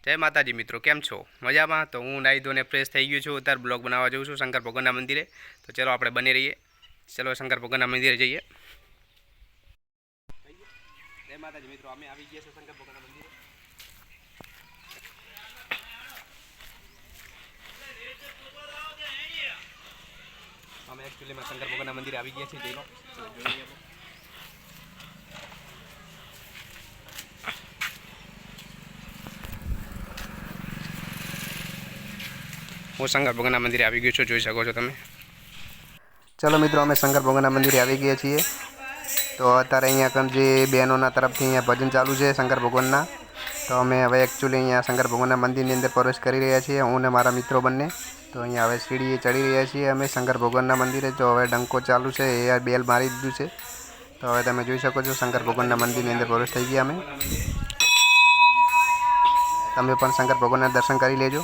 जय माताजी मित्रों, केम छो? मजा में? तो हूँ नाई धोने फ्रेश थी गयो छूँ। अत्यारे ब्लॉग बनावा जाऊँ छूँ शंकर भगवान मंदिरे। तो चलो आपणे बने रहीए। चलो शंकर भगवान मंदिरे जाइए। जय माताजी मित्रों, अमे आवी गया छे शंकर भगवान मंदिरे। अमे एक्चुअली में शंकर भगवान मंदिरे आवी गया छे। जोई लो, चलो जोई लईए। हूँ शंकर भगवान मंदिरे आवी गयो छुं, जोई शको छो तमे। चलो मित्रों, अमे शंकर भगवान मंदिरे आवी गया छीए। तो अत्यारे अहींया कन जे बहनों तरफथी अहींया भजन चालू है शंकर भगवानना। तो अमे हवे एक्चुअली अहींया शंकर भगवान मंदिर अंदर प्रवेश करी रह्या छीए, हूँ ने मारा मित्रों बंने। तो अहींया हवे सीढ़ीए चढ़ी रह्या छीए अमे शंकर भगवान मंदिरे। जो हवे डंको चालू है, ए बेल मारी दीधुं छे। तो हवे तमे जोई शको छो शंकर भगवान मंदिर अंदर प्रवेश थई गया अमे। तमे पण शंकर भगवान दर्शन करी लेजो।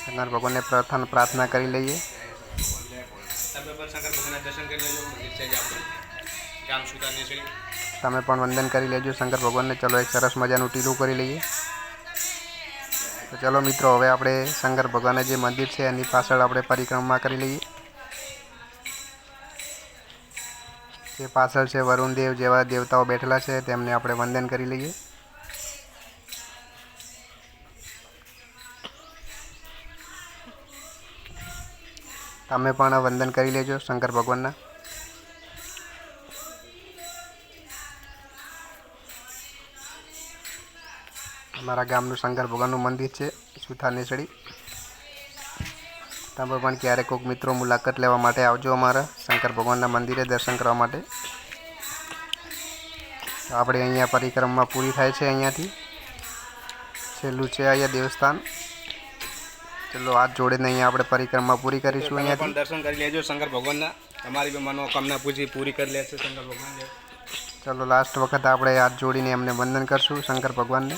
शंकर भगवान ने प्रार्थना करी लईए। तमे पण वंदन करी लेजो शंकर भगवान ने। चलो एक सरस मजानुं टीलुं करी लईए। तो चलो मित्रों, हवे आपणे शंकर भगवान जे मंदिर है एनी पाछळ आपणे परिक्रमा करी लईए। जे पाछळ छे वरुण देव जेवा देवताओं बैठेला छे तेमने आपणे वंदन करी लईए। तमे पण वंदन करी लेजो शंकर भगवानना। अमारा गामनुं शंकर भगवाननुं मंदिर है सुथार नेसड़ी। तमे पण क्यारेक कोक मित्रों मुलाकात लेवा माटे आवजो अमारा शंकर भगवानना मंदिरे दर्शन करवा माटे। तो आपणे अहींया परिक्रमा पूरी थाय छे। अहींयाथी छेल्लुं छे अहींया देवस्थान। चलो हाथ जोड़ीने अहींया आपणे परिक्रमा पूरी करीशुं। अहींयाथी दर्शन करी लेजो शंकर भगवानना। तमारी भी मनोकामना पूरी कर लेशे शंकर भगवान। चलो लास्ट वखत आपणे हाथ जोड़ीने एमने वंदन करशुं शंकर भगवान ने।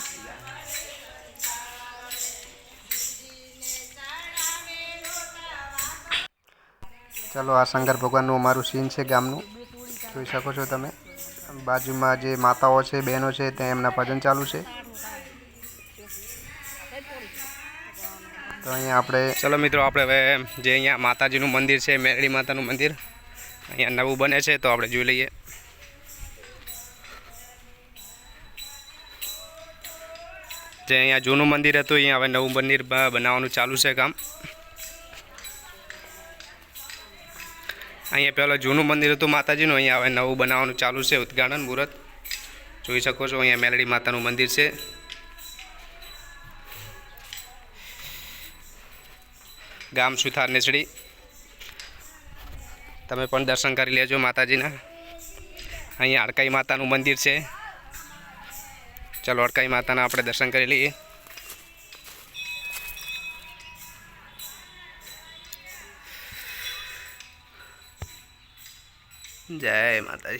चलो आ शंकर भगवान अमारू सीन है गामनु, जोई शको छो तमे। बाजू में जे माताओं है बहनों है ते एमना भजन चालू है। तो अहीं आपणे चलो मित्रों, आपणे हवे जे अहींया माताजीनुं मंदिर है मेरड़ी मातानुं मंदिर अहींया नवुं बने छे। तो आपणे जोई लईए। जे अहींया जूनुं मंदिर हतुं अहींया हवे नवुं मंदिर बनाववानुं चालू है काम। अहीं पहला जूनू मंदिर हतुं माताजीनुं, अहीं हवे नवुं बनाववानुं चालू है उद्घाटन मुहूर्त। जोई शको छो अहीं मेलडी मातानुं मंदिर है। गाम सुथार नेसड़ी। तमे पण दर्शन करी लेजो माताजीना। अहीं हड़काई मातानुं मंदिर है। चलो हड़काई माताना आपणे दर्शन करी लईए। जय माताजी।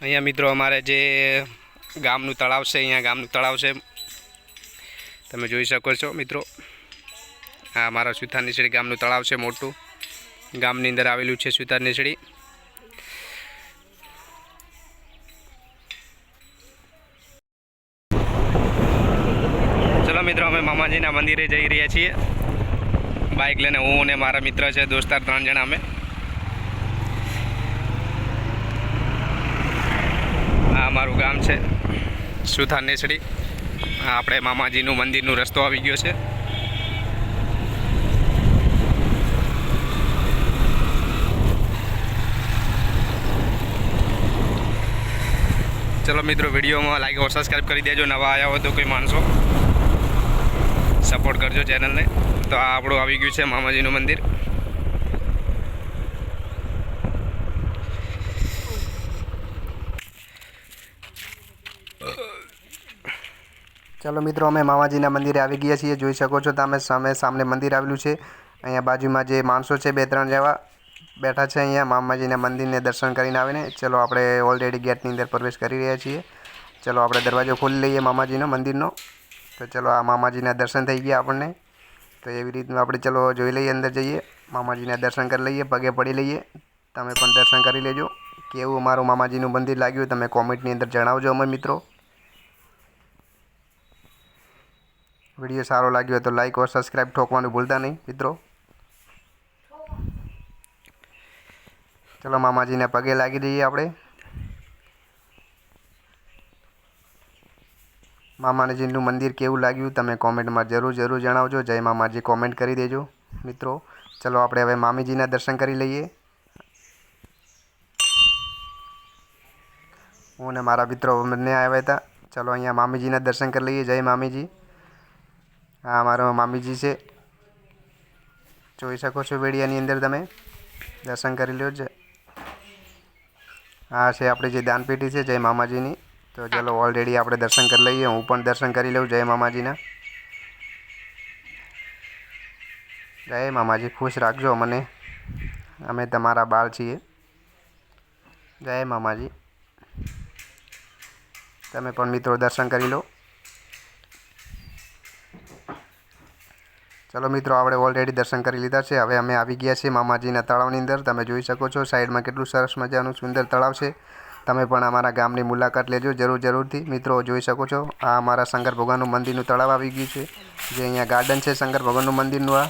अहींया मित्रों अमारे जे गामनुं तळाव है, अहींया गामनुं तळाव है, तमे जोई शको छो मित्रों। आ अमारा सुथार नेसड़ी गामनुं तळाव है मोटुं। गामनी अंदर आवेलुं छे सुथार नेसड़ी। चलो मित्रों, अमे मामाजीना मंदिरे जई रह्या छीए। बाइक लईने हूँ ने मारा मित्र है दोस्तार 3 जणा अमे। आ अमारुं गाम है सुथार नेसड़ी। आपणे मामाजीनुं मंदिरनुं रस्तो आवी गयो छे। चलो मित्रों, वीडियो में लाइक और सब्सक्राइब कर देजो। नवा आया हो तो कोई माणसो सपोर्ट करजो चैनल ने। तो आ आपणुं आवी गयुं छे मामाजीनुं मंदिर। चलो मित्रों, अमे मामाजीना मंदिरे आवी गया छीए। जोई शको छो तमे सामने मंदिर आवेलुं छे। अहींया बाजुमां जे माणसो छे 2-3 जेवा बैठा छे अहींया मामाजीना मंदिरने दर्शन करीने आवीने। चलो आपणे ऑलरेडी गेटनी अंदर प्रवेश करी रह्या छीए। चलो आपणे दरवाजो खोली लईए मामाजीनो मंदिरनो। तो चलो आ मामाजीना दर्शन थई गया आपणे। तो एवी रीतना आपणे चलो जोई लईए, अंदर जईए, मामाजीना दर्शन करी लईए, पगे पड़ी लईए। तमे पण दर्शन करी लेजो। કેવું અમારું મામાજીનું મંદિર લાગ્યું તમે કોમેન્ટની અંદર જણાવજો અમે મિત્રો. વિડીયો સારો લાગ્યો તો લાઈક ઓર સબસ્ક્રાઈબ ઠોકવાનું ભૂલતા નહીં મિત્રો. ચલો મામાજીને પગે લાગી દઈએ આપણે. મામાજીનું મંદિર કેવું લાગ્યું તમે કોમેન્ટમાં જરૂર જણાવજો. જય મામાજી કોમેન્ટ કરી દેજો મિત્રો. ચલો આપણે હવે મામીજીના દર્શન કરી લઈએ. હું ને મારા મિત્રો બંને આવ્યા હતા. ચલો અહીંયા મામીજીના દર્શન કરી લઈએ. જય મામીજી. આ મારો મામીજી છે, જોઈ શકો છો વિડીયોની અંદર તમે. દર્શન કરી લો. આ છે આપણી જે દાનપેટી છે જય મામાજીની. તો ચલો ઓલરેડી આપણે દર્શન કરી લઈએ. હું પણ દર્શન કરી લઉં જય મામાજીના. જય મામાજી, ખુશ રાખજો મને, અમે તમારા બાળ છીએ. જય મામાજી. તમે પણ મિત્રો દર્શન કરી લો. ચલો મિત્રો આપણે ઓલરેડી દર્શન કરી લીધા છે. હવે અમે આવી ગયા છીએ મામાજીના તળાવની અંદર. તમે જોઈ શકો છો સાઈડમાં કેટલું સરસ મજાનું સુંદર તળાવ છે. તમે પણ અમારા ગામની મુલાકાત લેજો જરૂરથી મિત્રો. જોઈ શકો છો આ અમારા શંકર ભગવાનનું મંદિરનું તળાવ આવી ગયું છે. જે અહીંયા ગાર્ડન છે શંકર ભગવાનનું મંદિરનું. આ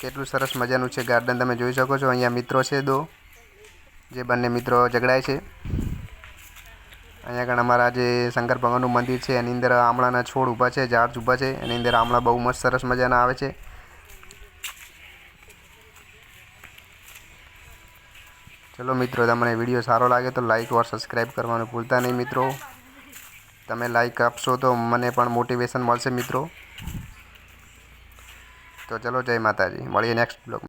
કેટલું સરસ મજાનું છે ગાર્ડન, તમે જોઈ શકો છો. અહીંયા મિત્રો છે દો, જે બંને મિત્રો ઝઘડાય છે. અહીંયા આગળ અમારા જે શંકર ભગવાનનું મંદિર છે એની અંદર આમળાના છોડ ઊભા છે, ઝાડ ઊભા છે. એની અંદર આમળા બહુ મસ્ત સરસ મજાના આવે છે. ચલો મિત્રો, તમને વિડીયો સારો લાગે તો લાઈક ઓર સબસ્ક્રાઈબ કરવાનું ભૂલતા નહીં મિત્રો. તમે લાઈક આપશો તો મને પણ મોટિવેશન મળશે મિત્રો. તો ચલો જય માતાજી, મળીએ નેક્સ્ટ બ્લોગ.